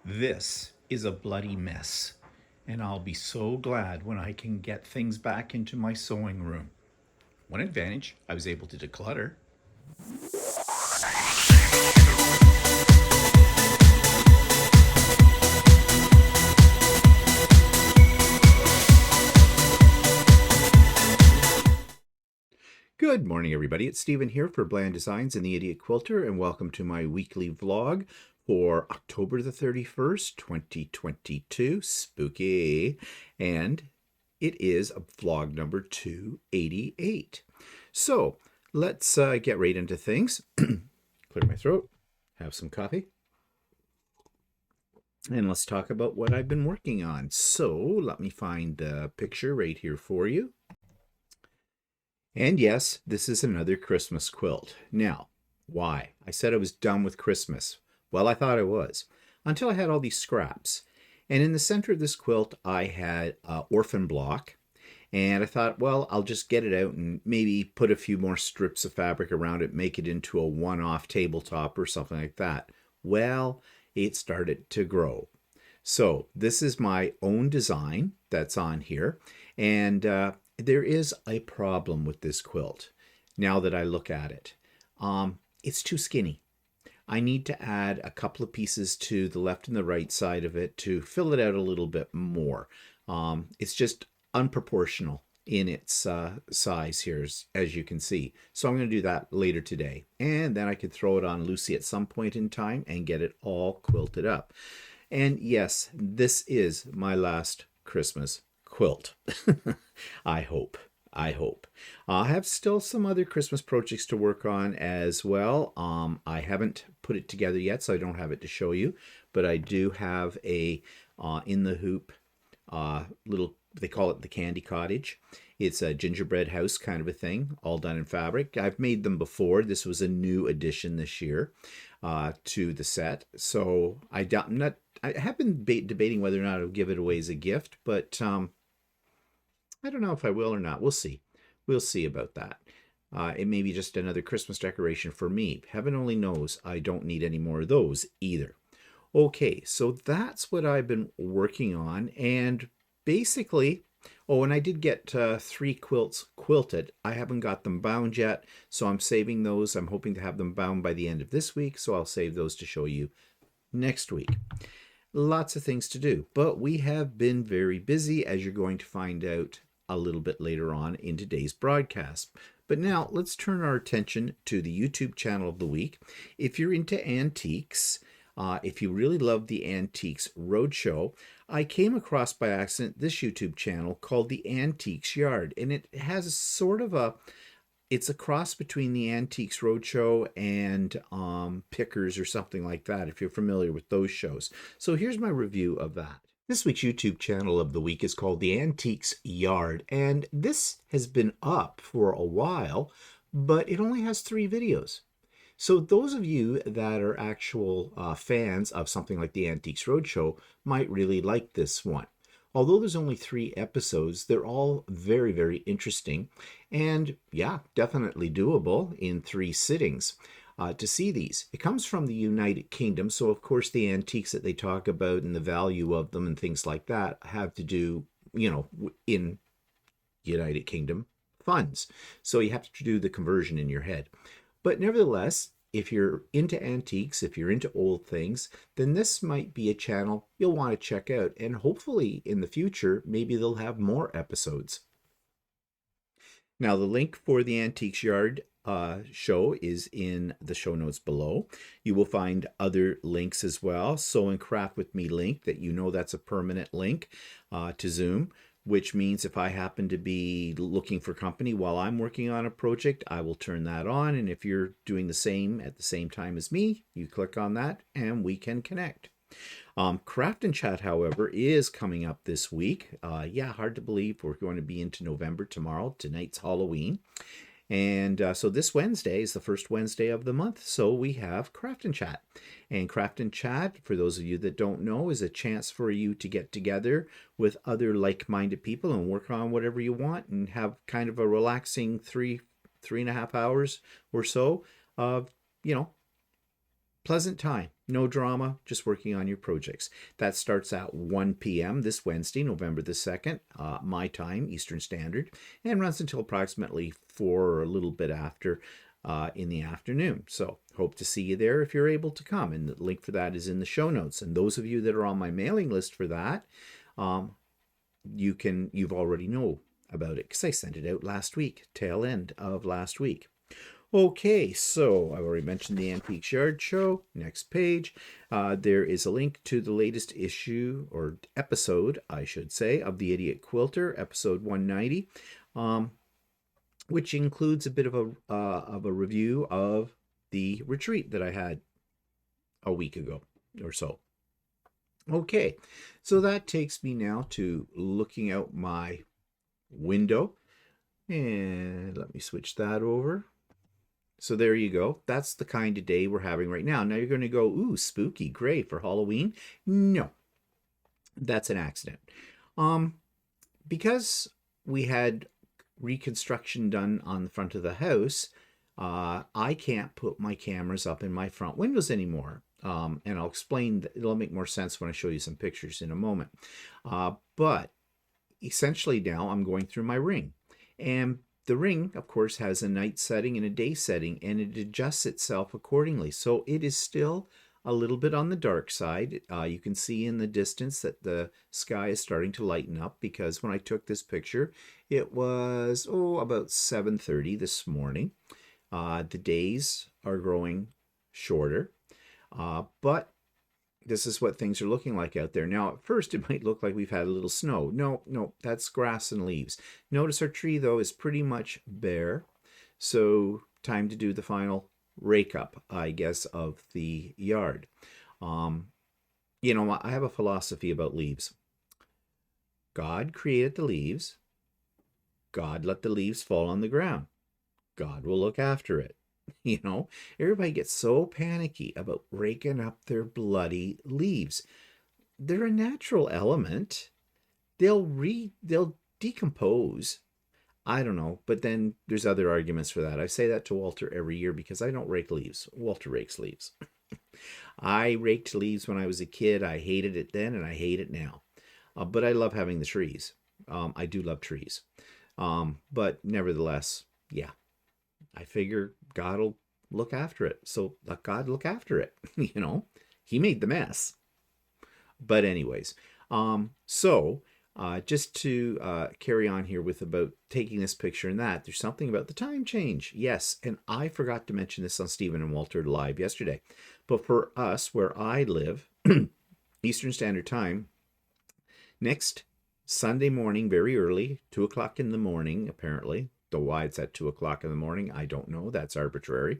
This is a bloody mess, and I'll be so glad when I can get things back into my sewing room. One advantage, I was able to declutter. Good morning, everybody. It's Stephen here for Bland Designs and the Idiot Quilter, and welcome to my weekly vlog for October the 31st, 2022. Spooky. And it is vlog number 288. So let's get right into things. Clear my throat, have some coffee, and let's talk about what I've been working on. So let me find the picture right here for you. And yes, this is another Christmas quilt. Now, why? I said I was done with Christmas. Well, I thought I was, until I had all these scraps. And in the center of this quilt, I had orphan block. And I thought, well, I'll just get it out and maybe put a few more strips of fabric around it, make it into a one-off tabletop or something like that. Well, it started to grow. So this is my own design that's on here. And there is a problem with this quilt now that I look at it. It's too skinny. I need to add a couple of pieces to the left and the right side of it to fill it out a little bit more. It's just unproportional in its size here, as you can see. So I'm going to do that later today. And then I could throw it on Lucy at some point in time and get it all quilted up. And yes, this is my last Christmas quilt. I hope. I have still some other Christmas projects to work on as well. I haven't put it together yet, so I don't have it to show you, but I do have a in the hoop little, they call it the Candy Cottage. It's a gingerbread house kind of a thing, all done in fabric. I've made them before. This was a new addition this year to the set. So I have been debating whether or not I'll give it away as a gift, but I don't know if I will or not. We'll see. We'll see about that. It may be just another Christmas decoration for me. Heaven only knows I don't need any more of those either. Okay, so that's what I've been working on. And basically, oh, and I did get 3 quilts quilted. I haven't got them bound yet, so I'm saving those. I'm hoping to have them bound by the end of this week, so I'll save those to show you next week. Lots of things to do, but we have been very busy, as you're going to find out a little bit later on in today's broadcast. But now let's turn our attention to the YouTube channel of the week. If you're into antiques, if you really love the Antiques Roadshow, I came across by accident this YouTube channel called the Antiques Yard, and it has sort of it's a cross between the Antiques Roadshow and Pickers or something like that, if you're familiar with those shows. So here's my review of that. This week's YouTube channel of the week is called the Antiques Yard, and this has been up for a while, but it only has 3 videos. So those of you that are actual fans of something like the Antiques Roadshow might really like this one. Although there's only 3 episodes, they're all very, very interesting and, yeah, definitely doable in 3 sittings to see these. It comes from the United Kingdom, so of course the antiques that they talk about and the value of them and things like that have to do, you know, in United Kingdom funds. So you have to do the conversion in your head. But nevertheless, if you're into antiques, if you're into old things, then this might be a channel you'll want to check out. And hopefully in the future, maybe they'll have more episodes. Now, the link for the Antiques Yard show is in the show notes below. You will find other links as well. Sew and Craft with Me link, that you know that's a permanent link to Zoom, which means if I happen to be looking for company while I'm working on a project, I will turn that on. And if you're doing the same at the same time as me, you click on that and we can connect. Craft and Chat, however, is coming up this week. Yeah, hard to believe we're going to be into November tomorrow. Tonight's Halloween. And so this Wednesday is the first Wednesday of the month, so we have Craft and Chat. And Craft and Chat, for those of you that don't know, is a chance for you to get together with other like-minded people and work on whatever you want and have kind of a relaxing 3.5 hours or so of, you know, pleasant time. No drama, just working on your projects. That starts at 1 p.m. this Wednesday, November the 2nd, my time, Eastern Standard, and runs until approximately 4 or a little bit after in the afternoon. So hope to see you there if you're able to come. And the link for that is in the show notes. And those of you that are on my mailing list for that, you've already know about it because I sent it out last week, tail end of last week. Okay, so I already mentioned the Antiques Yard Show. Next page, there is a link to the latest issue, or episode, I should say, of The Idiot Quilter, episode 190, which includes a bit of a review of the retreat that I had a week ago or so. Okay, so that takes me now to looking out my window. And let me switch that over. So there you go. That's the kind of day we're having right now. Now you're going to go, ooh, spooky, great for Halloween. No, that's an accident. Because we had reconstruction done on the front of the house, I can't put my cameras up in my front windows anymore. And I'll explain that. It'll make more sense when I show you some pictures in a moment. But essentially now I'm going through my ring. And the ring, of course, has a night setting and a day setting, and it adjusts itself accordingly. So it is still a little bit on the dark side. You can see in the distance that the sky is starting to lighten up, because when I took this picture, it was, about 7:30 this morning. The days are growing shorter, but this is what things are looking like out there. Now, at first, it might look like we've had a little snow. No, that's grass and leaves. Notice our tree, though, is pretty much bare. So time to do the final rake up, I guess, of the yard. I have a philosophy about leaves. God created the leaves. God let the leaves fall on the ground. God will look after it. Everybody gets so panicky about raking up their bloody leaves. They're a natural element. They'll decompose. I don't know, but then there's other arguments for that. I say that to Walter every year because I don't rake leaves. Walter rakes leaves. I raked leaves when I was a kid. I hated it then and I hate it now. But I love having the trees. I do love trees. But nevertheless, yeah. I figure God will look after it. So let God look after it. He made the mess. But anyways, just to carry on here with about taking this picture and that, there's something about the time change. Yes, and I forgot to mention this on Stephen and Walter Live yesterday. But for us, where I live, Eastern Standard Time, next Sunday morning, very early, 2 o'clock in the morning, apparently, though why it's at 2 o'clock in the morning, I don't know. That's arbitrary.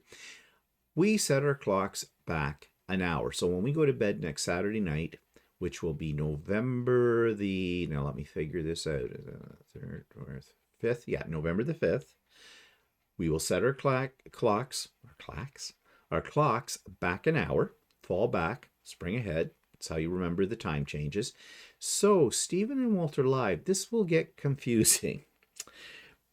We set our clocks back an hour. So when we go to bed next Saturday night, which will be November now let me figure this out, 3rd, 4th, 5th? Yeah, November the 5th. We will set our clocks back an hour, fall back, spring ahead. That's how you remember the time changes. So Stephen and Walter Live, this will get confusing.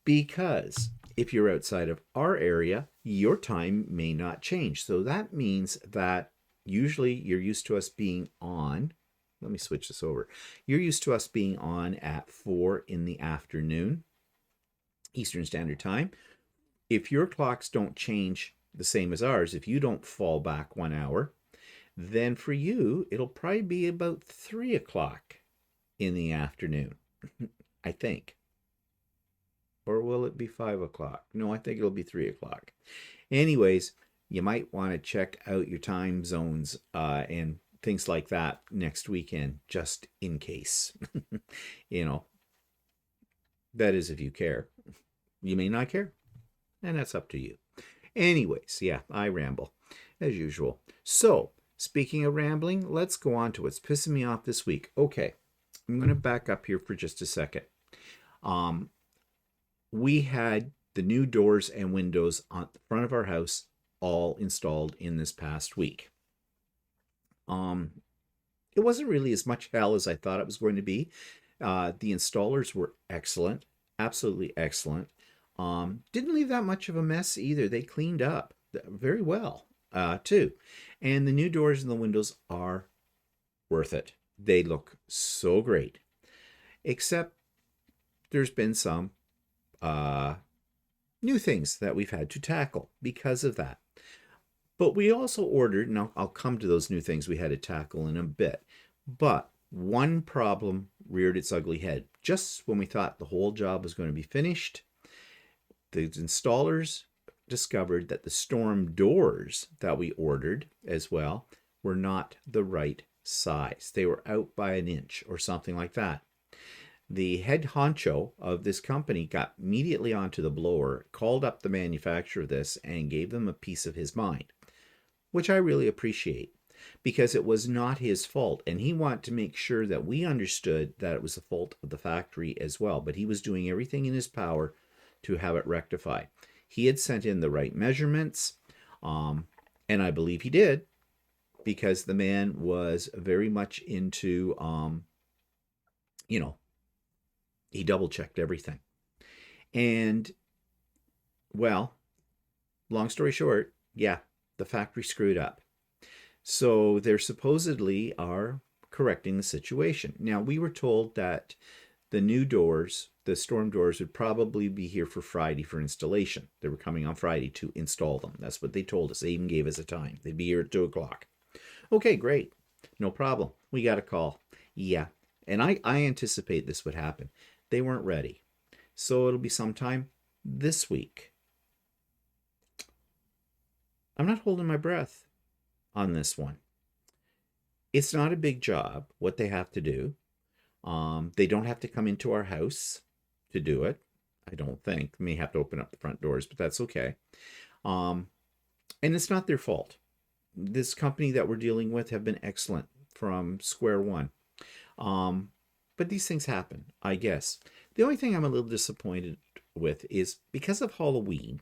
Because if you're outside of our area, your time may not change. So that means that usually you're used to us being on. Let me switch this over. You're used to us being on at 4 in the afternoon, Eastern Standard Time. If your clocks don't change the same as ours, if you don't fall back 1 hour, then for you, it'll probably be about 3 o'clock in the afternoon, I think. Or will it be 5 o'clock? No, I think it'll be 3 o'clock. Anyways, you might want to check out your time zones and things like that next weekend, just in case. That is if you care. You may not care, and that's up to you. Anyways, yeah, I ramble, as usual. So, speaking of rambling, let's go on to what's pissing me off this week. Okay, I'm going to back up here for just a second. We had the new doors and windows on the front of our house all installed in this past week. It wasn't really as much hell as I thought it was going to be. The installers were excellent, absolutely excellent. Didn't leave that much of a mess either. They cleaned up very well. too. And the new doors and the windows are worth it. They look so great. Except there's been some uh, new things that we've had to tackle because of that. But we also ordered, and I'll come to those new things we had to tackle in a bit. But one problem reared its ugly head. Just when we thought the whole job was going to be finished, the installers discovered that the storm doors that we ordered as well were not the right size. They were out by an inch or something like that. The head honcho of this company got immediately onto the blower, called up the manufacturer of this, and gave them a piece of his mind, which I really appreciate because it was not his fault. And he wanted to make sure that we understood that it was the fault of the factory as well. But he was doing everything in his power to have it rectified. He had sent in the right measurements, and I believe he did, because the man was very much into, he double checked everything. And, well, long story short, yeah, the factory screwed up. So they supposedly are correcting the situation. Now, we were told that the new doors, the storm doors, would probably be here for Friday for installation. They were coming on Friday to install them. That's what they told us. They even gave us a time. They'd be here at 2 o'clock. Okay, great. No problem. We got a call. Yeah. And I anticipate this would happen. They weren't ready. So it'll be sometime this week. I'm not holding my breath on this one. It's not a big job, what they have to do. They don't have to come into our house to do it. I don't think. They may have to open up the front doors, but that's okay. And it's not their fault. This company that we're dealing with have been excellent from square one. But these things happen, I guess. The only thing I'm a little disappointed with is because of Halloween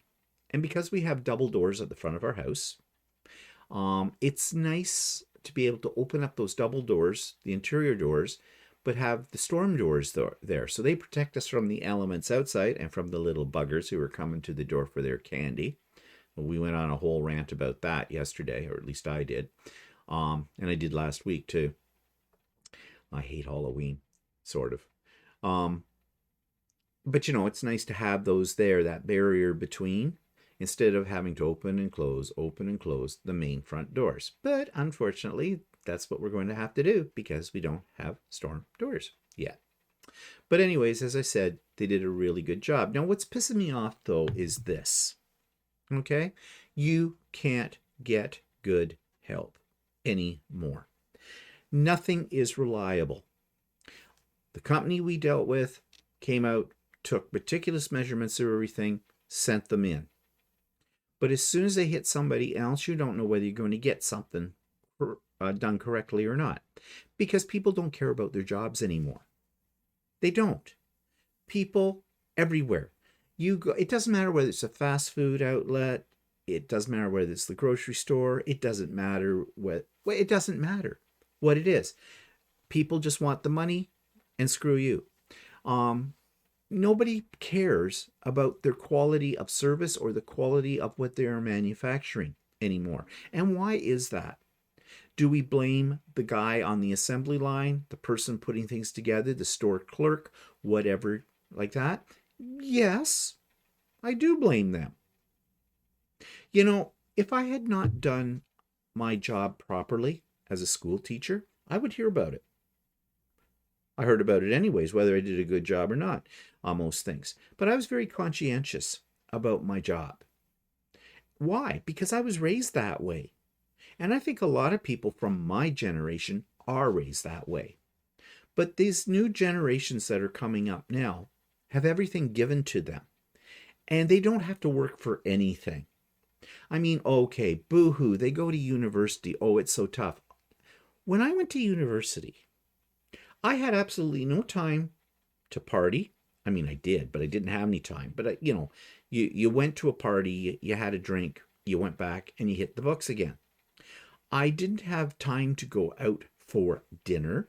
and because we have double doors at the front of our house, it's nice to be able to open up those double doors, the interior doors, but have the storm doors there. So they protect us from the elements outside and from the little buggers who are coming to the door for their candy. We went on a whole rant about that yesterday, or at least I did. And I did last week too. I hate Halloween, sort of. But it's nice to have those there, that barrier between, instead of having to open and close the main front doors. But unfortunately, that's what we're going to have to do because we don't have storm doors yet. But anyways, as I said, they did a really good job. Now, what's pissing me off, though, is this. Okay? You can't get good help anymore. Nothing is reliable. The company we dealt with came out, took meticulous measurements of everything, sent them in. But as soon as they hit somebody else, you don't know whether you're going to get something done correctly or not. Because people don't care about their jobs anymore. They don't. People everywhere. You go, it doesn't matter whether it's a fast food outlet. It doesn't matter whether it's the grocery store. It doesn't matter it doesn't matter what it is. People just want the money and screw you. Nobody cares about their quality of service or the quality of what they are manufacturing anymore. And why is that? Do we blame the guy on the assembly line, the person putting things together, the store clerk, whatever like that? Yes, I do blame them. If I had not done my job properly as a school teacher, I would hear about it. I heard about it anyways, whether I did a good job or not on most things. But I was very conscientious about my job. Why? Because I was raised that way. And I think a lot of people from my generation are raised that way. But these new generations that are coming up now have everything given to them. And they don't have to work for anything. I mean, okay, boo-hoo, they go to university. Oh, it's so tough. When I went to university, I had absolutely no time to party. I mean, I did, but I didn't have any time. But, you went to a party, you had a drink, you went back, and you hit the books again. I didn't have time to go out for dinner.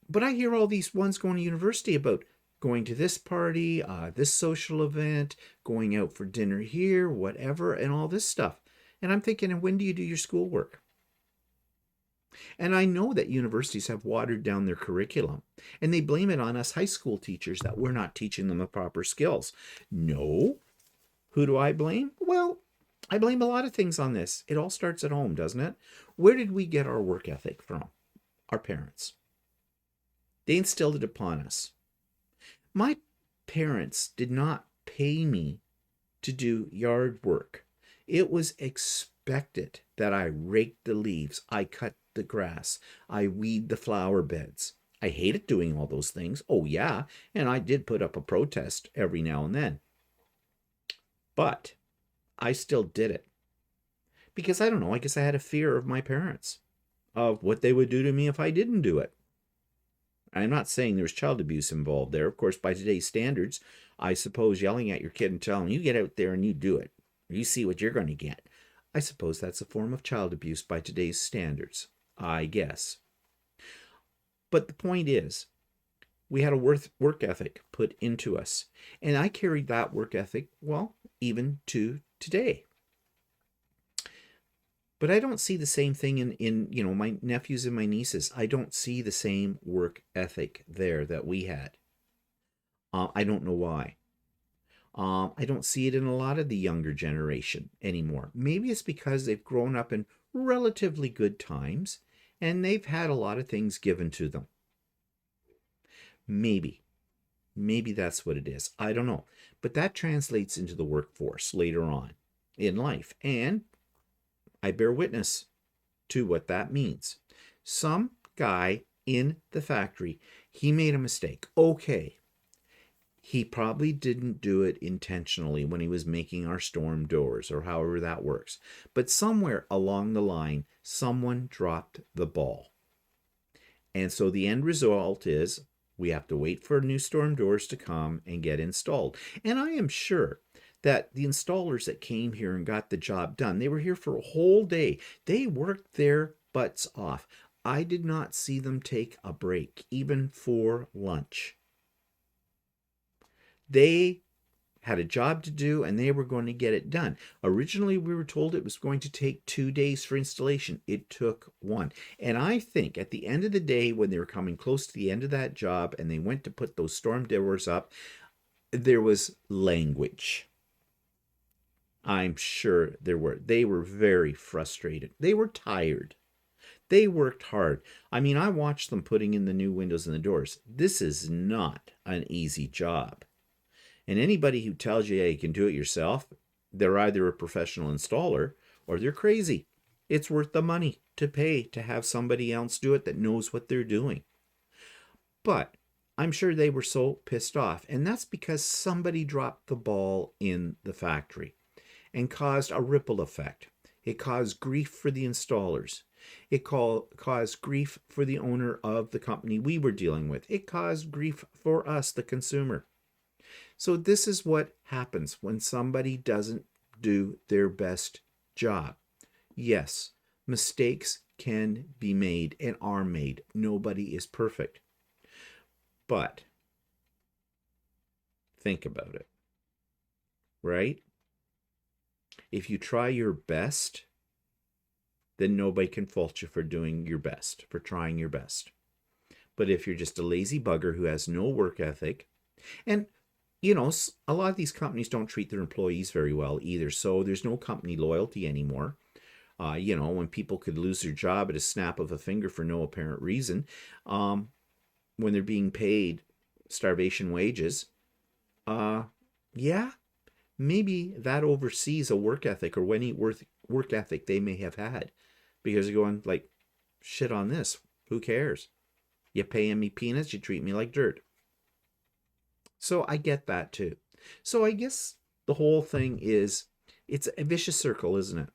But I hear all these ones going to university about going to this party, this social event, going out for dinner here, whatever, and all this stuff. And I'm thinking, and when do you do your schoolwork? And I know that universities have watered down their curriculum and they blame it on us high school teachers that we're not teaching them the proper skills. No. Who do I blame? Well, I blame a lot of things on this. It all starts at home, doesn't it? Where did we get our work ethic from? Our parents. They instilled it upon us. My parents did not pay me to do yard work. It was expected that I raked the leaves, I cut the grass, I weed the flower beds. I hated doing all those things. Oh, yeah, and I did put up a protest every now and then. But I still did it. Because I don't know, I guess I had a fear of my parents, of what they would do to me if I didn't do it. I'm not saying there's child abuse involved there. Of course, by today's standards, I suppose yelling at your kid and telling him, you get out there and you do it. You see what you're going to get. I suppose that's a form of child abuse by today's standards, I guess. But the point is, we had a work ethic put into us. And I carried that work ethic, well, even to today. But I don't see the same thing in my nephews and my nieces. I don't see the same work ethic there that we had. I don't know why. I don't see it in a lot of the younger generation anymore. Maybe it's because they've grown up in relatively good times and they've had a lot of things given to them. Maybe. Maybe that's what it is. I don't know. But that translates into the workforce later on in life. And I bear witness to what that means. Some guy in the factory, he made a mistake. Okay. He probably didn't do it intentionally when he was making our storm doors or however that works. But somewhere along the line, someone dropped the ball. And so the end result is we have to wait for new storm doors to come and get installed. And I am sure that the installers that came here and got the job done, they were here for a whole day. They worked their butts off. I did not see them take a break, even for lunch. They had a job to do and they were going to get it done. Originally, we were told it was going to take 2 days for installation. It took 1. And I think at the end of the day, when they were coming close to the end of that job and they went to put those storm doors up, there was language. I'm sure there were. They were very frustrated. They were tired. They worked hard. I mean, I watched them putting in the new windows and the doors. This is not an easy job. And anybody who tells you, hey, you can do it yourself, they're either a professional installer or they're crazy. It's worth the money to pay to have somebody else do it that knows what they're doing. But I'm sure they were so pissed off. And that's because somebody dropped the ball in the factory and caused a ripple effect. It caused grief for the installers. It caused grief for the owner of the company we were dealing with. It caused grief for us, the consumer. So this is what happens when somebody doesn't do their best job. Yes, mistakes can be made and are made. Nobody is perfect. But think about it, right? If you try your best, then nobody can fault you for doing your best, for trying your best. But if you're just a lazy bugger who has no work ethic, and a lot of these companies don't treat their employees very well either, so there's no company loyalty anymore. When people could lose their job at a snap of a finger for no apparent reason, when they're being paid starvation wages, maybe that oversees a work ethic or any work ethic they may have had, because they're going like, shit on this. Who cares? You paying me peanuts, you treat me like dirt. So I get that too. So I guess the whole thing is, it's a vicious circle, isn't it?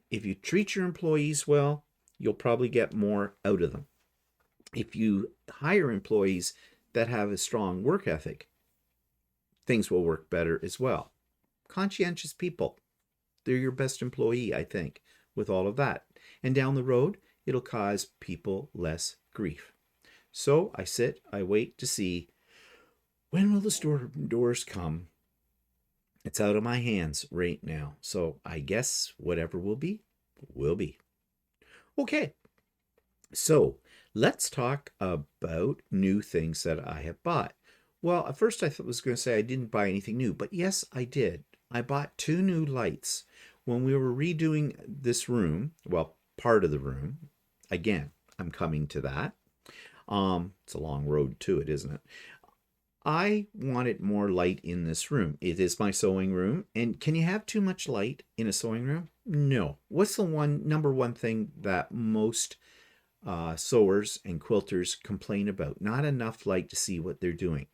If you treat your employees well, you'll probably get more out of them. If you hire employees that have a strong work ethic, things will work better as well. Conscientious people, they're your best employee, I think, with all of that. And down the road, it'll cause people less grief. So I wait to see, when will the storm doors come It's out of my hands right now. So I guess whatever will be, will be. Okay, so let's talk about new things that I have bought. Well, at first I was going to say I didn't buy anything new, but yes, I did. I bought two new lights. When we were redoing this room, well, part of the room, again, I'm coming to that. It's a long road to it, isn't it? I wanted more light in this room. It is my sewing room. And can you have too much light in a sewing room? No. What's the number one thing that most sewers and quilters complain about? Not enough light to see what they're doing.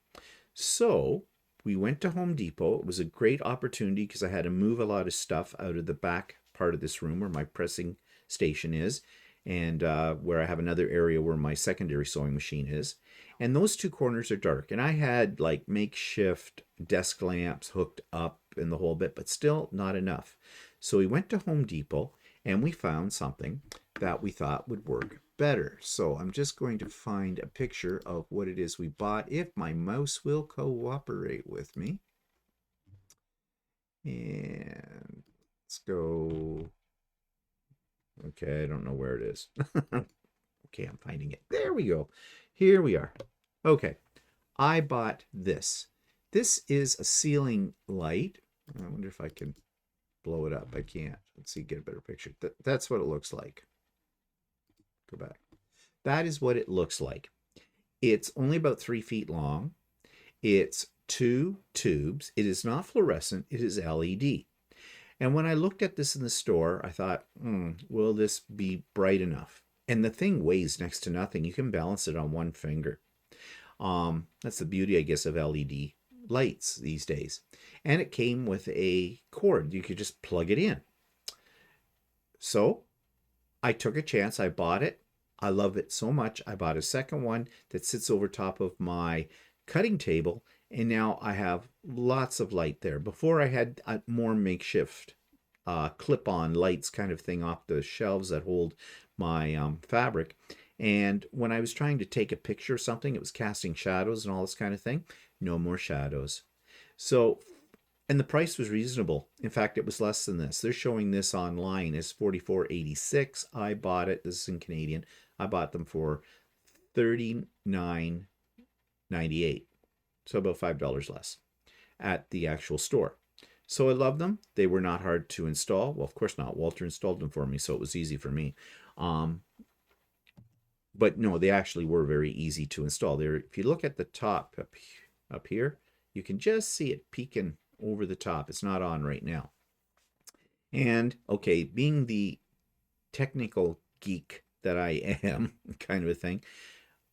So we went to Home Depot. It was a great opportunity because I had to move a lot of stuff out of the back part of this room where my pressing station is, and where I have another area where my secondary sewing machine is. And those two corners are dark. And I had like makeshift desk lamps hooked up and the whole bit, but still not enough. So we went to Home Depot and we found something that we thought would work better. So I'm just going to find a picture of what it is we bought, if my mouse will cooperate with me. And let's go. Okay, I don't know where it is. Okay, I'm finding it. There we go. Here we are. Okay, I bought this. This is a ceiling light. I wonder if I can blow it up. I can't. Let's see, get a better picture. That's what it looks like. Go back. That is what it looks like. It's only about 3 feet long. It's 2 tubes. It is not fluorescent. It is LED. And when I looked at this in the store, I thought, will this be bright enough? And the thing weighs next to nothing. You can balance it on one finger. That's the beauty, I guess, of LED lights these days. And it came with a cord. You could just plug it in. So I took a chance. I bought it. I love it so much. I bought a second one that sits over top of my cutting table. And now I have lots of light there. Before I had more makeshift clip-on lights kind of thing off the shelves that hold my fabric. And when I was trying to take a picture of something, it was casting shadows and all this kind of thing. No more shadows. So, and the price was reasonable. In fact, it was less than this. They're showing this online as $44.86. I bought it. This is in Canadian. I bought them for $39.98. So about $5 less at the actual store. So I love them. They were not hard to install. Well, of course not. Walter installed them for me, so it was easy for me. But no, they actually were very easy to install. There, if you look at the top up here, you can just see it peeking over the top. It's not on right now. And okay, being the technical geek that I am, kind of a thing,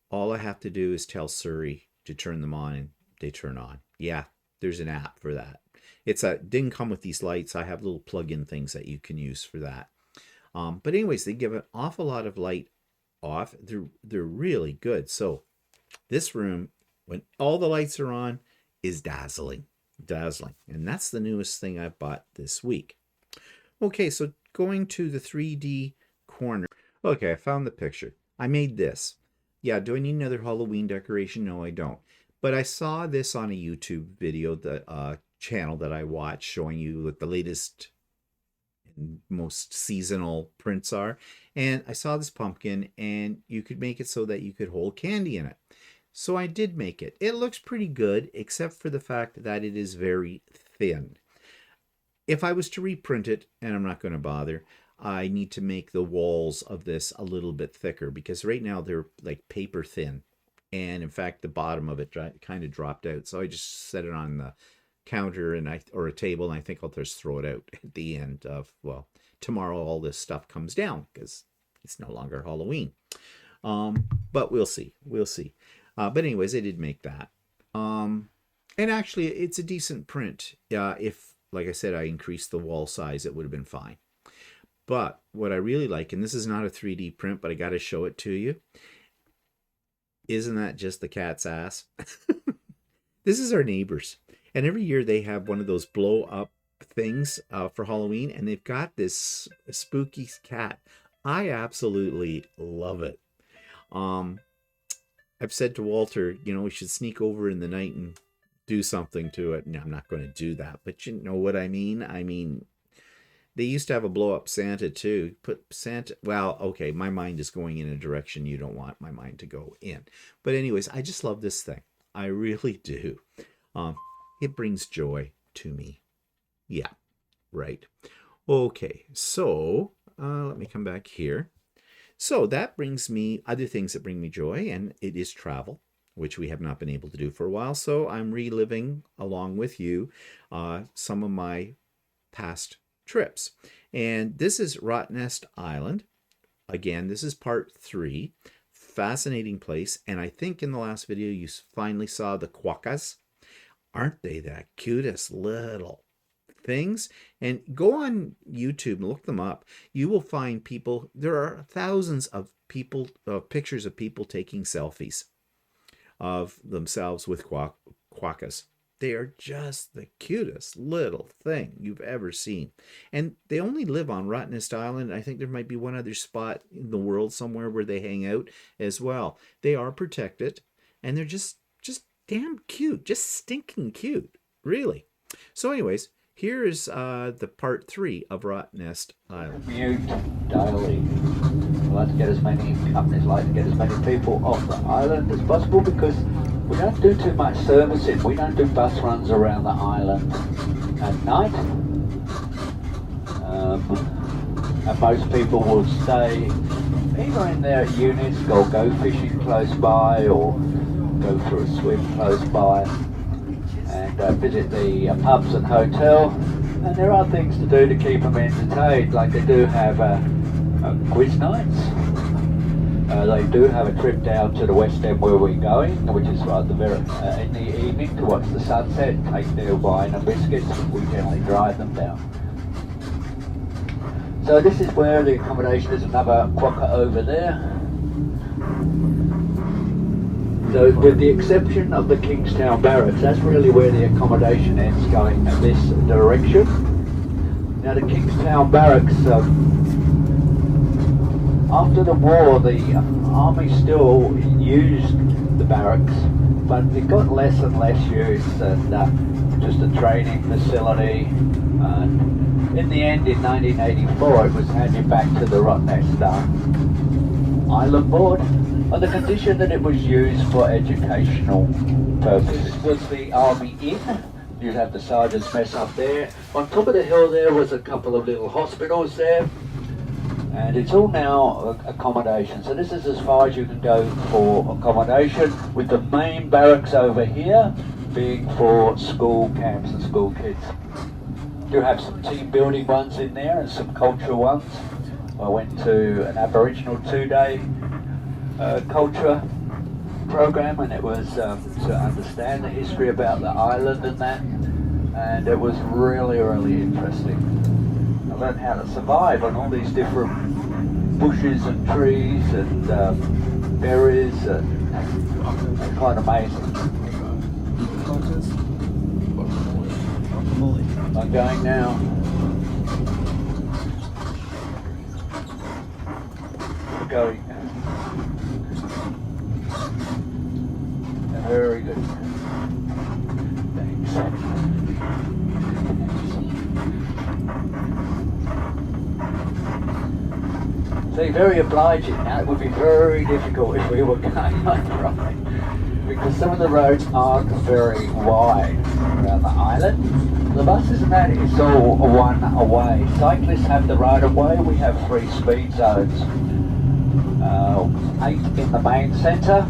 all I have to do is tell Siri to turn them on and they turn on. Yeah, there's an app for that. Didn't come with these lights. I have little plug-in things that you can use for that. But anyways, they give an awful lot of light off. They're really good. So this room, when all the lights are on, is dazzling. And that's the newest thing I've bought this week. Okay, so going to the 3D corner. Okay, I found the picture. I made this. Yeah, do I need another Halloween decoration? No, I don't. But I saw this on a YouTube video, the channel that I watch, showing you what the latest and most seasonal prints are. And I saw this pumpkin, and you could make it so that you could hold candy in it. So I did make it. It looks pretty good, except for the fact that it is very thin. If I was to reprint it, and I'm not going to bother, I need to make the walls of this a little bit thicker, because right now they're like paper thin. And in fact, the bottom of it kind of dropped out. So I just set it on the counter or a table, and I think I'll just throw it out at the end of, well, tomorrow all this stuff comes down because it's no longer Halloween. But we'll see. But anyways, I did make that. And actually, it's a decent print. If, like I said, I increased the wall size, it would have been fine. But what I really like, and this is not a 3D print, but I got to show it to you. Isn't that just the cat's ass? This is our neighbors. And every year they have one of those blow up things for Halloween. And they've got this spooky cat. I absolutely love it. I've said to Walter, we should sneak over in the night and do something to it. No, I'm not going to do that, but you know what I mean? I mean, they used to have a blow up Santa too. Put Santa, well, okay, my mind is going in a direction you don't want my mind to go in. But anyways, I just love this thing. I really do. Um, it brings joy to me. Yeah, right. Okay, so let me come back here. So that brings me other things that bring me joy, and it is travel, which we have not been able to do for a while. So I'm reliving along with you some of my past trips. And this is Rottnest Island. Again, this is part 3. Fascinating place. And I think in the last video you finally saw the quokkas. Aren't they the cutest little things? And go on YouTube and look them up. You will find people, there are thousands of people, pictures of people taking selfies of themselves with quokkas. They are just the cutest little thing you've ever seen. And they only live on Rottnest Island. I think there might be one other spot in the world somewhere where they hang out as well. They are protected, and they're just damn cute, just stinking cute, really. So anyways, here is the part 3 of Rottnest Island. Commute daily. We like to get as many companies like to get as many people off the island as possible because we don't do too much servicing. We don't do bus runs around the island at night. And most people will stay either in their units, or go fishing close by, or go for a swim close by, and visit the pubs and hotel. And there are things to do to keep them entertained, like they do have quiz nights. They do have a trip down to the West End where we're going, which is right the very in the evening to watch the sunset, take their wine and biscuits. We generally drive them down. So this is where the accommodation is, another quokka over there. So with the exception of the Kingstown Barracks, that's really where the accommodation ends, going in this direction. Now the Kingstown Barracks, after the war, the army still used the barracks, but it got less and less use, and just a training facility. And in the end, in 1984, it was handed back to the Rottnest Island Board on the condition that it was used for educational purposes. This was the Army Inn. You'd have the sergeant's mess up there. On top of the hill there was a couple of little hospitals there. And it's all now accommodation. So this is as far as you can go for accommodation, with the main barracks over here being for school camps and school kids. You have some team building ones in there and some cultural ones. I went to an Aboriginal 2-day culture program, and it was to understand the history about the island and that, and it was really, really interesting. I learned how to survive on all these different bushes and trees and berries, and it's quite amazing. I'm going now. We're going. Very good. Thanks. See, very obliging. Now it would be very difficult if we were going on right, because some of the roads aren't very wide around the island. The buses and that is all one way. Cyclists have the right of way. We have 3 speed zones. 8 in the main centre,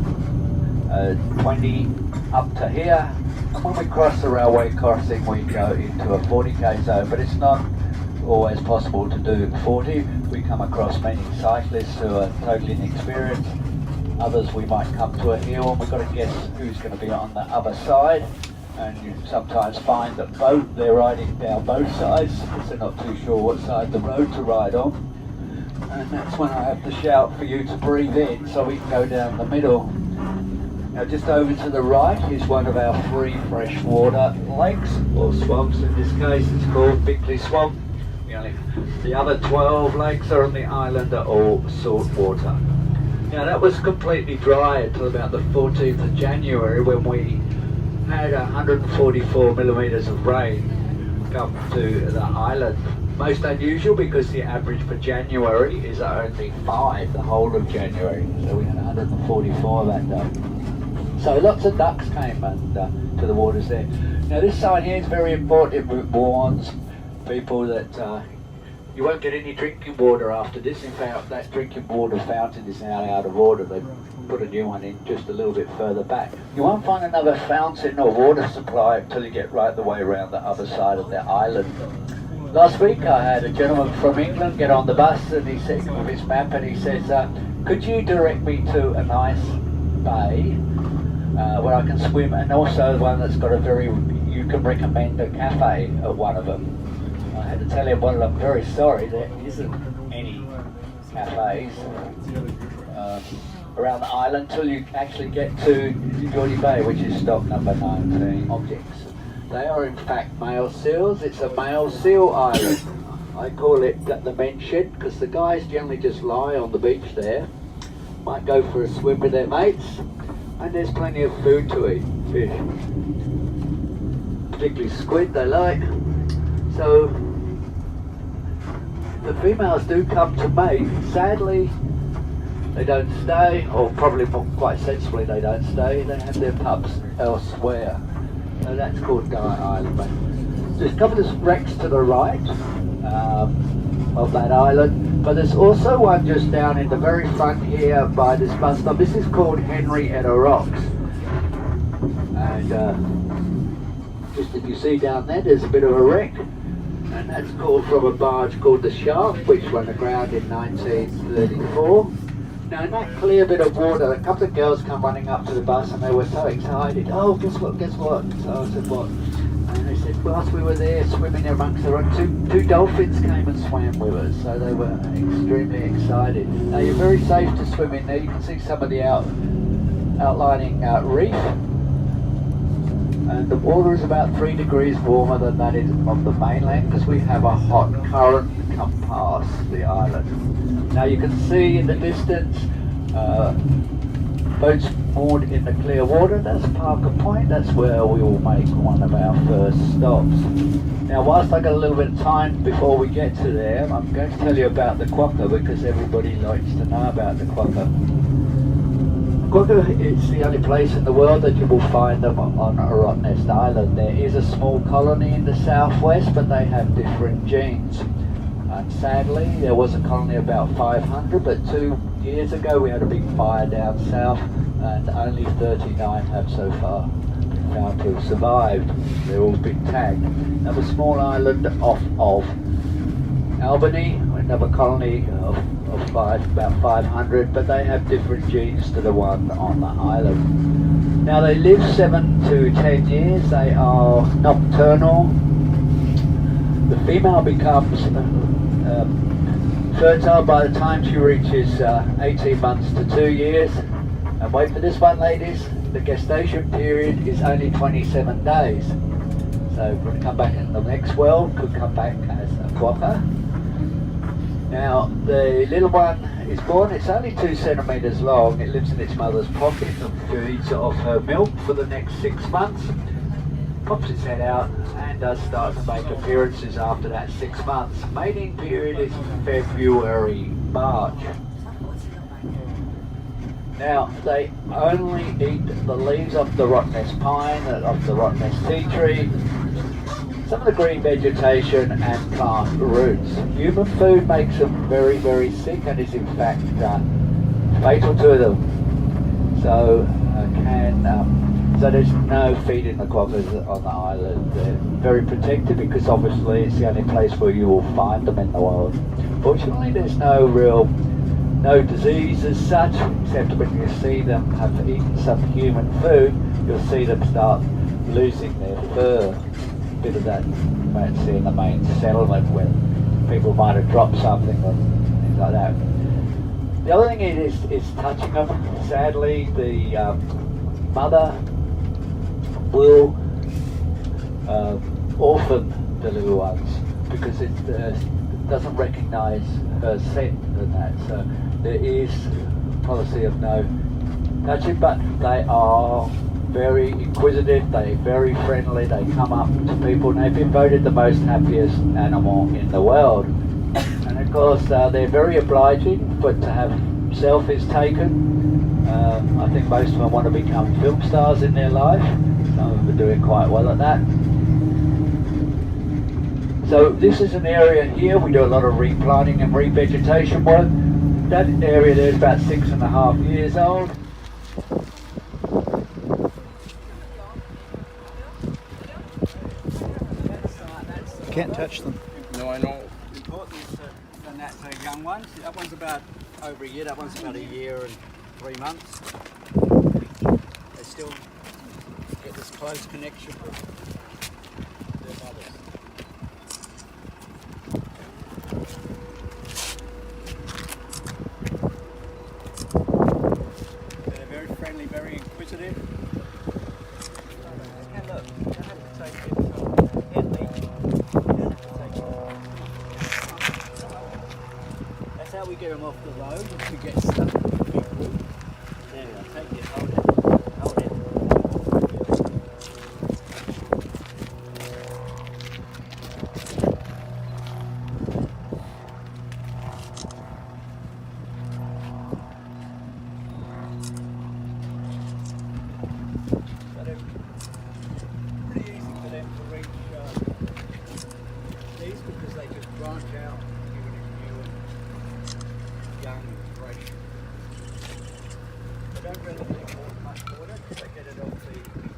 20 up to here, and when we cross the railway crossing we go into a 40k zone, but it's not always possible to do 40. We come across many cyclists who are totally inexperienced. Others we might come to a hill and we've got to guess who's going to be on the other side, and you sometimes find that they're riding down both sides because they're not too sure what side of the road to ride on, and that's when I have to shout for you to breathe in so we can go down the middle. Now just over to the right is one of our 3 freshwater lakes, or swamps in this case. It's called Bickley Swamp. The other 12 lakes are on the island are all salt water. Now that was completely dry until about the 14th of January when we had 144 millimetres of rain come to the island. Most unusual because the average for January is only 5, the whole of January. So we had 144 that day. So lots of ducks came and to the waters there. Now this sign here is very important. It warns people that you won't get any drinking water after this. In fact, that drinking water fountain is now out of order. They've put a new one in just a little bit further back. You won't find another fountain or water supply until you get right the way around the other side of the island. Last week I had a gentleman from England get on the bus and he said with his map and he says, could you direct me to a nice bay where I can swim, and also one that's got you can recommend a cafe at one of them. I had to tell him, well, I'm very sorry, there isn't any cafes around the island until you actually get to Geordie Bay, which is stop number 19. Objects. They are in fact male seals. It's a male seal island. I call it the men's shed because the guys generally just lie on the beach there, might go for a swim with their mates, and there's plenty of food to eat. Fish, particularly squid they like. So the females do come to mate. Sadly, they don't stay, or probably quite sensibly they don't stay. They have their pups elsewhere. So that's called Guy Island. There's a couple of wrecks to the right of that island, but there's also one just down in the very front here by this bus stop. This is called Henrietta Rocks, and just if you see down there's a bit of a wreck, and that's called from a barge called the Shark, which went aground in 1934. Now in that clear bit of water, a couple of girls come running up to the bus and they were so excited. Oh, guess what? So I said, what? And they said, whilst we were there swimming amongst the rocks, two dolphins came and swam with us. So they were extremely excited. Now you're very safe to swim in there. You can see some of the outlining reef. And the water is about 3 degrees warmer than that is on the mainland because we have a hot current come past the island. Now you can see in the distance boats moored in the clear water. That's Parker Point. That's where we will make one of our first stops. Now whilst I got a little bit of time before we get to there, I'm going to tell you about the quokka because everybody likes to know about the quokka. Quokka is the only place in the world that you will find them on Rottnest Island. There is a small colony in the southwest, but they have different genes. And sadly, there was a colony about 500, but 2 years ago we had a big fire down south, and only 39 have so far been found to have survived. They're all been tagged. Another small island off of Albany, another colony of about 500, but they have different genes to the one on the island. Now they live 7 to 10 years. They are nocturnal. The female becomes fertile by the time she reaches 18 months to 2 years. And wait for this one, ladies, the gestation period is only 27 days. So when come back in the next world, could come back as a quokka. Now the little one is born, it's only 2 centimetres long. It lives in its mother's pocket and feeds off her milk for the next 6 months. Pops its head out and does start to make appearances after that 6 months. Mating period is February, March. Now they only eat the leaves of the Rottnest pine, of the Rottnest tea tree, some of the green vegetation and plant roots. Human food makes them very, very sick and is in fact fatal to them. So so there's no feeding the quokkas on the island. They're very protected because obviously it's the only place where you will find them in the wild. Fortunately there's no disease as such, except when you see them have eaten some human food, you'll see them start losing their fur. A bit of that you might see in the main settlement when people might have dropped something or things like that. The other thing is touching them. Sadly, the mother will orphan the little ones because it doesn't recognise her scent and that. So there is a policy of no touching, but they are very inquisitive, they're very friendly, they come up to people, and they've been voted the most happiest animal in the world. And of course, they're very obliging, but to have selfies taken, I think most of them want to become film stars in their life. Some of them are doing quite well at that. So this is an area here, we do a lot of replanting and revegetation work. That area there is about 6.5 years old. Can't touch them. No, I know. Important is to that for young ones. That one's about over a year, that one's about a year and 3 months. They still get this close connection with their mothers. They're very friendly, very inquisitive. And look, you don't have to take it gently. That's how we get them off the road, is to get stuck with people. There we go, take it, hold it, hold it. So they're pretty easy for them to reach these because they just branch out, giving it new and young and fresh. They don't really need much water because they get it off the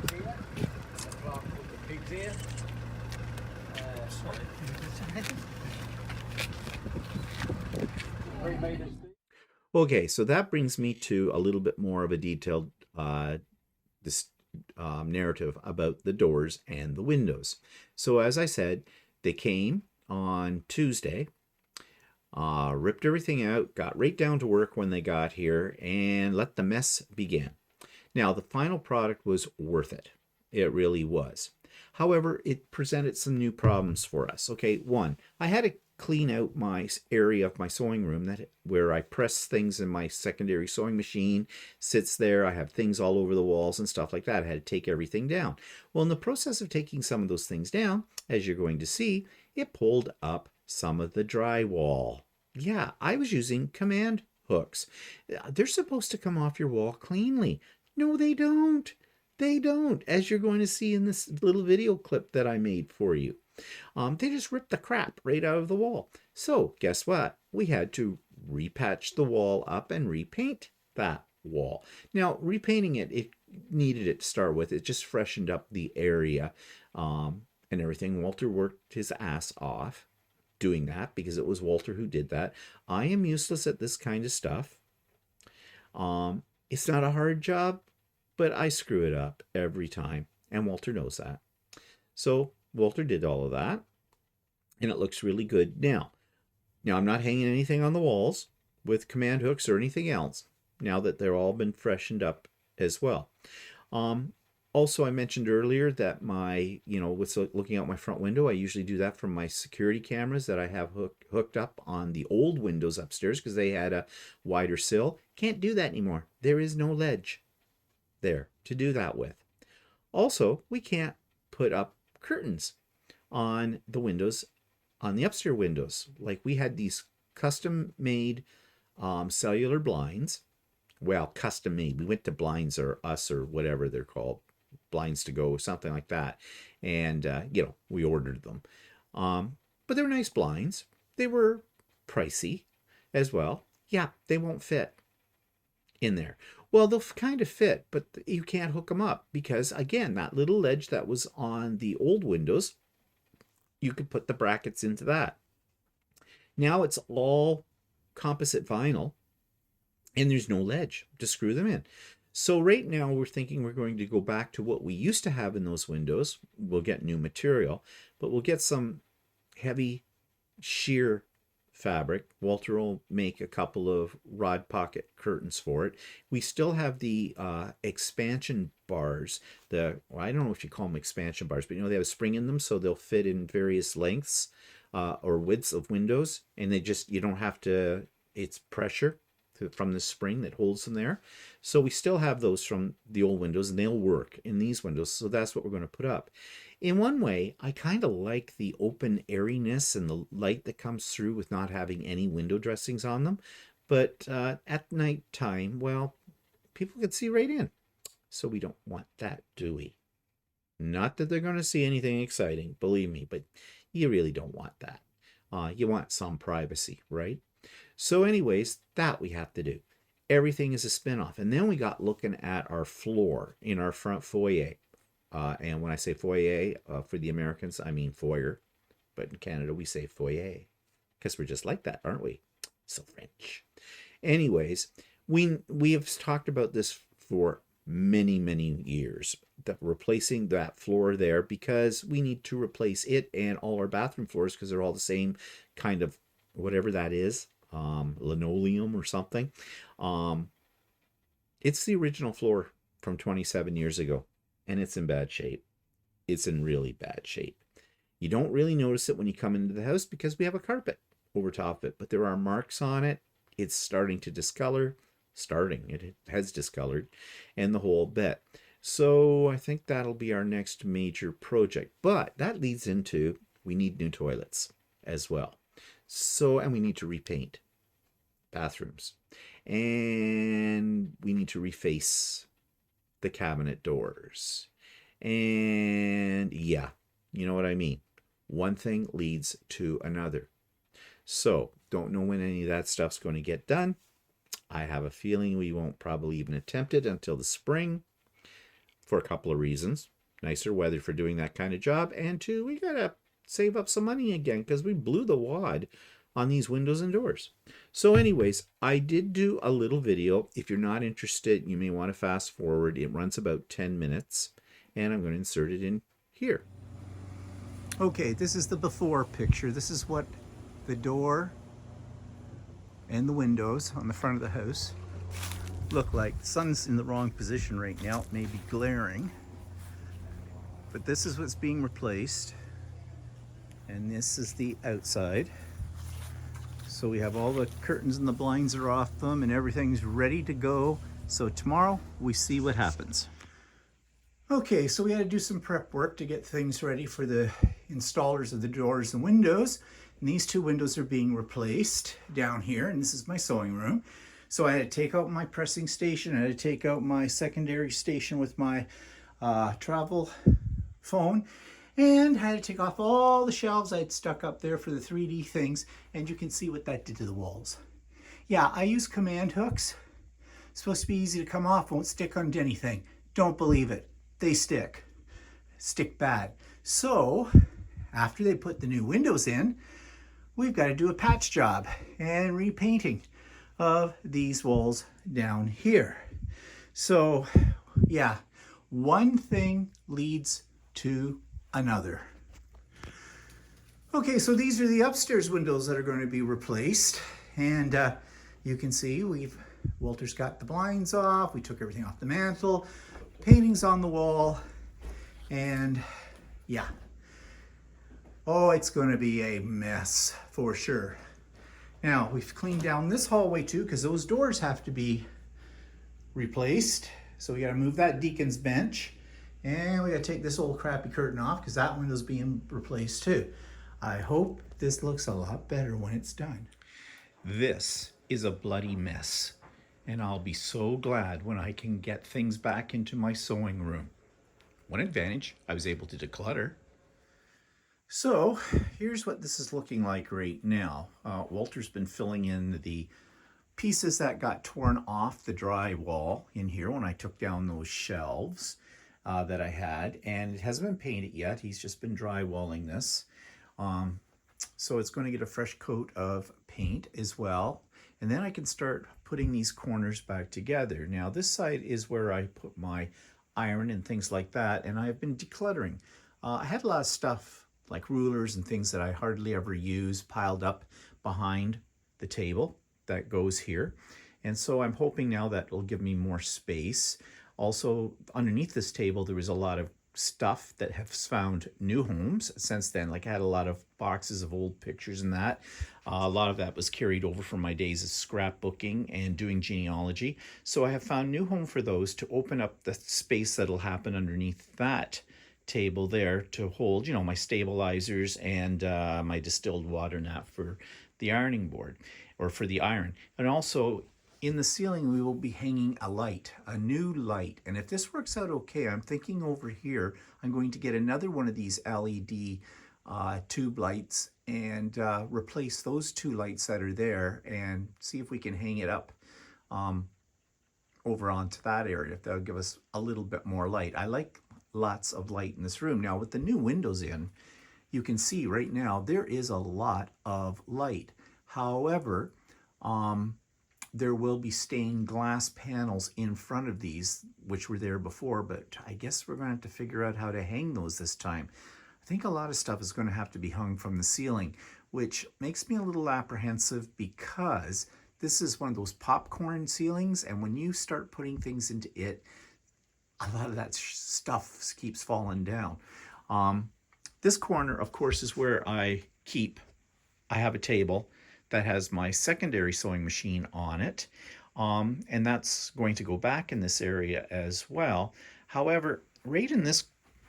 pig's ear. The plant called the pig's ear. Sorry. 3 meters deep. Okay, so that brings me to a little bit more of a detailed narrative about the doors and the windows. So as I said, they came on Tuesday, ripped everything out, got right down to work when they got here, and let the mess begin. Now, the final product was worth it. It really was. However, it presented some new problems for us. Okay, one, I had to clean out my area of my sewing room where I press things in my secondary sewing machine, sits there. I have things all over the walls and stuff like that. I had to take everything down. Well, in the process of taking some of those things down, as you're going to see, it pulled up some of the drywall. Yeah, I was using command hooks. They're supposed to come off your wall cleanly. No, they don't. They don't, as you're going to see in this little video clip that I made for you. They just ripped the crap right out of the wall. So guess what? We had to repatch the wall up and repaint that wall. Now, repainting it needed it to start with. It just freshened up the area and everything. Walter worked his ass off doing that because it was Walter who did that. I am useless at this kind of stuff. It's not a hard job, but I screw it up every time, and Walter knows that. So Walter did all of that, and it looks really good now. Now, I'm not hanging anything on the walls with command hooks or anything else now that they're all been freshened up as well. Also, I mentioned earlier that with looking out my front window, I usually do that from my security cameras that I have hooked up on the old windows upstairs because they had a wider sill. Can't do that anymore. There is no ledge there to do that with. Also, we can't put up curtains on the windows, on the upstairs windows. Like we had these custom made cellular blinds. Well, custom made. We went to Blinds or Us or whatever they're called, Blinds to Go, something like that. And, we ordered them. But they were nice blinds. They were pricey as well. Yeah, they won't fit in there. Well, they'll kind of fit, but you can't hook them up because, again, that little ledge that was on the old windows, you could put the brackets into that. Now it's all composite vinyl, and there's no ledge to screw them in. So right now we're thinking we're going to go back to what we used to have in those windows. We'll get new material, but we'll get some heavy sheer fabric. Walter will make a couple of rod pocket curtains for it. We still have the expansion bars. I don't know if you call them expansion bars, but they have a spring in them, so they'll fit in various lengths or widths of windows, and you don't have to. It's pressure. from the spring that holds them there. So we still have those from the old windows, and they'll work in these windows. So that's what we're going to put up. In one way, I kind of like the open airiness and the light that comes through with not having any window dressings on them. But at night time, well, people can see right in. So we don't want that, do we? Not that they're going to see anything exciting, believe me, but you really don't want that. You want some privacy, right? So anyways, that we have to do. Everything is a spin-off. And then we got looking at our floor in our front foyer. And when I say foyer, for the Americans, I mean foyer. But in Canada, we say foyer. Because we're just like that, aren't we? So French. Anyways, we have talked about this for many, many years. That replacing that floor there, because we need to replace it and all our bathroom floors because they're all the same kind of whatever that is, linoleum or something. It's the original floor from 27 years ago, and it's in bad shape. It's in really bad shape. You don't really notice it when you come into the house because we have a carpet over top of it, but there are marks on it. It's starting to discolor. It has discolored, and the whole bit. So I think that'll be our next major project. But that leads into, we need new toilets as well. So, and we need to repaint bathrooms. And we need to reface the cabinet doors. And yeah, you know what I mean. One thing leads to another. So, don't know when any of that stuff's going to get done. I have a feeling we won't probably even attempt it until the spring for a couple of reasons. Nicer weather for doing that kind of job, and two, we gotta save up some money again because we blew the wad on these windows and doors. So anyways, I did do a little video. If you're not interested, you may want to fast forward. It runs about 10 minutes, and I'm going to insert it in here. Okay, this is the before picture. This is what the door and the windows on the front of the house look like. The sun's in the wrong position right now. It may be glaring, but this is what's being replaced, and this is the outside. So we have all the curtains and the blinds are off them, and everything's ready to go. So tomorrow we see what happens. Okay, so we had to do some prep work to get things ready for the installers of the doors and windows. And these two windows are being replaced down here, and this is my sewing room. So I had to take out my pressing station, I had to take out my secondary station with my travel phone, and I had to take off all the shelves I had stuck up there for the 3D things, and you can see what that did to the walls. Yeah, I use command hooks. It's supposed to be easy to come off, won't stick onto anything. Don't believe it. They stick bad. So after they put the new windows in, we've got to do a patch job and repainting of these walls down here. So yeah, one thing leads to another. Okay, so these are the upstairs windows that are going to be replaced, and you can see Walter's got the blinds off, we took everything off the mantle, paintings on the wall, and yeah. Oh, it's going to be a mess for sure. Now, we've cleaned down this hallway too because those doors have to be replaced. So we got to move that deacon's bench, and we got to take this old crappy curtain off because that window's being replaced too. I hope this looks a lot better when it's done. This is a bloody mess, and I'll be so glad when I can get things back into my sewing room. One advantage, I was able to declutter. So here's what this is looking like right now. Walter's been filling in the pieces that got torn off the drywall in here when I took down those shelves that I had, and it hasn't been painted yet. He's just been drywalling this. So it's going to get a fresh coat of paint as well. And then I can start putting these corners back together. Now this side is where I put my iron and things like that, and I've been decluttering. I had a lot of stuff like rulers and things that I hardly ever use piled up behind the table that goes here. And so I'm hoping now that it'll give me more space. Also, underneath this table, there was a lot of stuff that has found new homes since then. Like I had a lot of boxes of old pictures and that. A lot of that was carried over from my days of scrapbooking and doing genealogy. So I have found new home for those to open up the space that'll happen underneath that table there to hold, you know, my stabilizers and my distilled water and that for the ironing board or for the iron. And also in the ceiling, we will be hanging a light, a new light. And if this works out okay, I'm thinking over here, I'm going to get another one of these LED tube lights and replace those two lights that are there and see if we can hang it up over onto that area. That'll give us a little bit more light. I like lots of light in this room. Now with the new windows in, you can see right now there is a lot of light. However, there will be stained glass panels in front of these, which were there before, but I guess we're going to have to figure out how to hang those this time. I think a lot of stuff is going to have to be hung from the ceiling, which makes me a little apprehensive because this is one of those popcorn ceilings, and when you start putting things into it, a lot of that stuff keeps falling down. This corner, of course, is where I have a table that has my secondary sewing machine on it. And that's going to go back in this area as well. However, right in this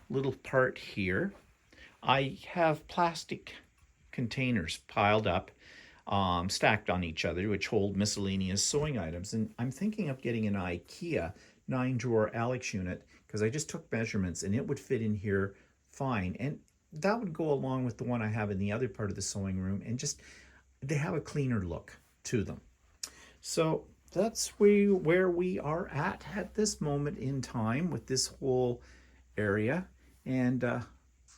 little part here, I have plastic containers piled up, stacked on each other, which hold miscellaneous sewing items. And I'm thinking of getting an IKEA 9-drawer Alex unit because I just took measurements and it would fit in here fine. And that would go along with the one I have in the other part of the sewing room, and just they have a cleaner look to them. So that's where we are at this moment in time with this whole area. And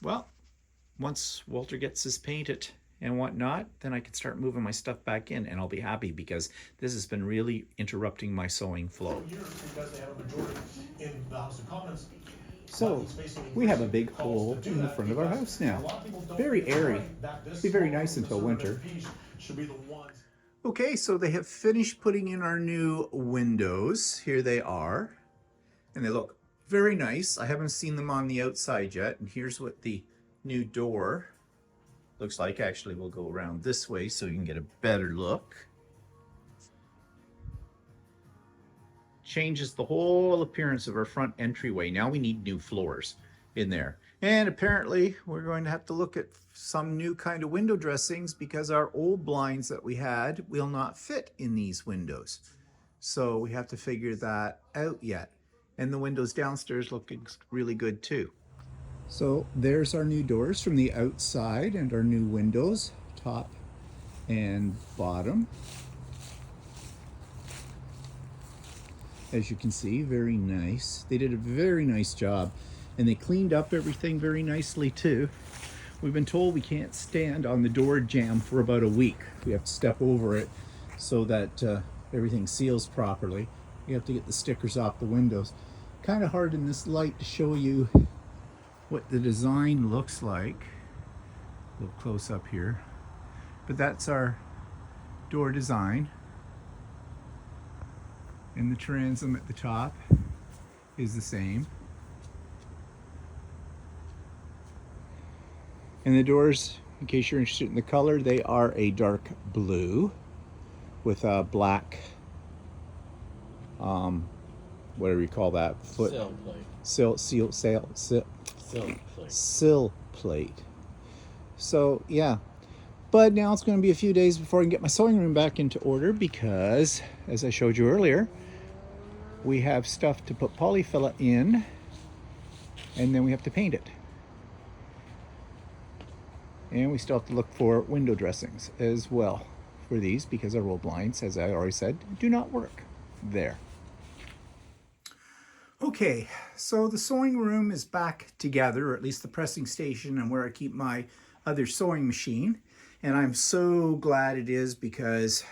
well, once Walter gets his painted and whatnot, then I can start moving my stuff back in, and I'll be happy because this has been really interrupting my sewing flow. So we have a big hole in the front of our house now. Very airy. It'll be very nice until winter. Okay, so they have finished putting in our new windows. Here they are. And they look very nice. I haven't seen them on the outside yet. And here's what the new door looks like. Actually, we'll go around this way so you can get a better look. Changes the whole appearance of our front entryway. Now we need new floors in there. And apparently we're going to have to look at some new kind of window dressings because our old blinds that we had will not fit in these windows. So we have to figure that out yet. And the windows downstairs look really good too. So there's our new doors from the outside and our new windows, top and bottom. As you can see, very nice. They did a very nice job, and they cleaned up everything very nicely too. We've been told we can't stand on the door jamb for about a week. We have to step over it so that everything seals properly. You have to get the stickers off the windows. Kind of hard in this light to show you what the design looks like. A little close up here. But that's our door design. And the transom at the top is the same. And the doors, in case you're interested in the color, they are a dark blue with a black, whatever you call that, foot sill plate. So yeah, but now it's going to be a few days before I can get my sewing room back into order because, as I showed you earlier, we have stuff to put polyfilla in, and then we have to paint it. And we still have to look for window dressings as well for these because our roll blinds, as I already said, do not work there. Okay, so the sewing room is back together, or at least the pressing station and where I keep my other sewing machine. And I'm so glad it is because,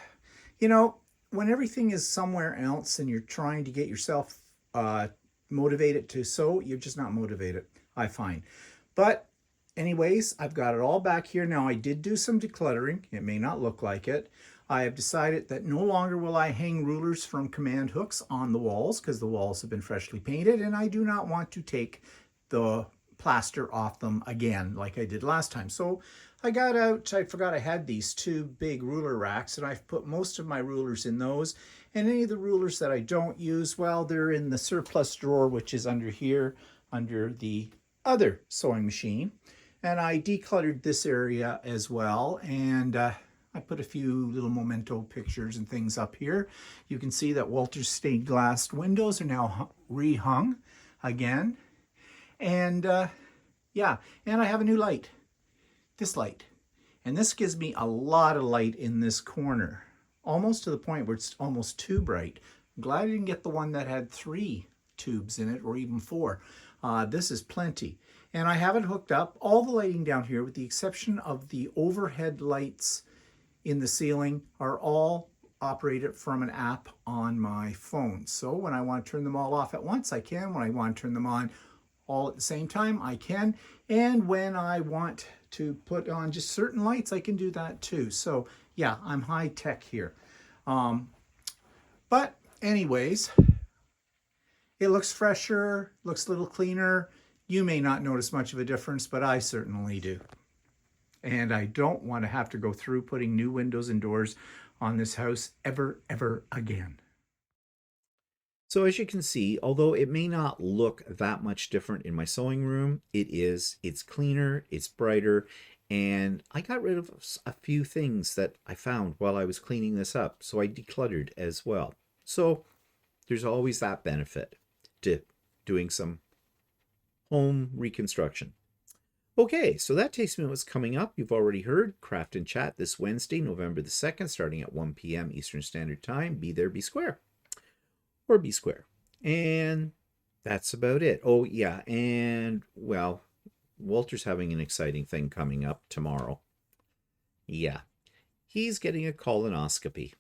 you know, when everything is somewhere else and you're trying to get yourself motivated to sew, you're just not motivated, I find. But anyways, I've got it all back here. Now, I did do some decluttering. It may not look like it. I have decided that no longer will I hang rulers from command hooks on the walls because the walls have been freshly painted, and I do not want to take the plaster off them again like I did last time. So I got out, I forgot I had these two big ruler racks, and I've put most of my rulers in those. And any of the rulers that I don't use, well, they're in the surplus drawer, which is under here, under the other sewing machine. And I decluttered this area as well, and I put a few little memento pictures and things up here. You can see that Walter's stained glass windows are now rehung again. And yeah, and I have a new light, this light. And this gives me a lot of light in this corner, almost to the point where it's almost too bright. I'm glad I didn't get the one that had 3 tubes in it, or even 4. This is plenty. And I have it hooked up, all the lighting down here, with the exception of the overhead lights in the ceiling, are all operated from an app on my phone. So when I want to turn them all off at once, I can. When I want to turn them on all at the same time, I can. And when I want to put on just certain lights, I can do that too. So yeah, I'm high tech here. But anyways, it looks fresher, looks a little cleaner. You may not notice much of a difference, but I certainly do. And I don't want to have to go through putting new windows and doors on this house ever again. So as you can see, although it may not look that much different in my sewing room, it is. It's cleaner, it's brighter, and I got rid of a few things that I found while I was cleaning this up, so I decluttered as well. So there's always that benefit to doing some home reconstruction. Okay, so that takes me to what's coming up. You've already heard Craft and Chat this Wednesday, November the 2nd, starting at 1 p.m. Eastern Standard Time. Be there, be square. Or be square. And that's about it. Oh, yeah, and, well, Walter's having an exciting thing coming up tomorrow. Yeah, he's getting a colonoscopy.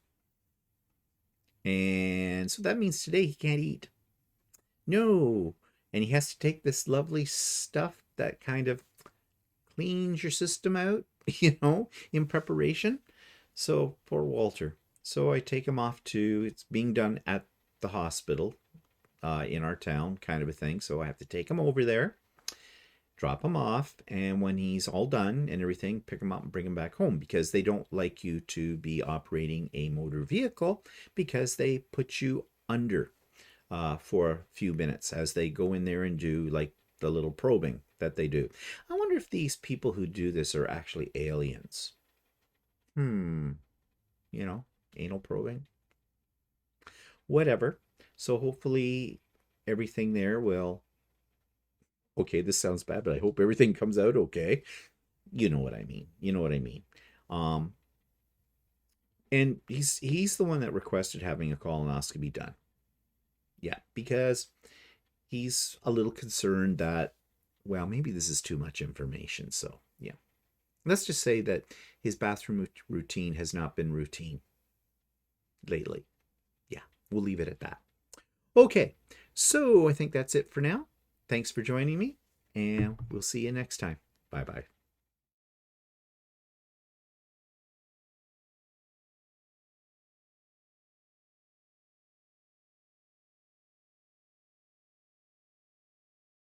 And so that means today he can't eat. No, and he has to take this lovely stuff that kind of cleans your system out, in preparation. So poor Walter. So I take him off to, it's being done at the hospital in our town, kind of a thing. So I have to take him over there, drop him off, and when he's all done and everything, pick him up and bring him back home, because they don't like you to be operating a motor vehicle, because they put you under for a few minutes as they go in there and do like the little probing that they do. I wonder if these people who do this are actually aliens. Anal probing. Whatever. So hopefully everything there will... Okay, this sounds bad, but I hope everything comes out okay. You know what I mean. And he's the one that requested having a colonoscopy done. Yeah, because he's a little concerned that, well, maybe this is too much information. So, yeah. Let's just say that his bathroom routine has not been routine lately. Yeah, we'll leave it at that. Okay, so I think that's it for now. Thanks for joining me, and we'll see you next time. Bye-bye.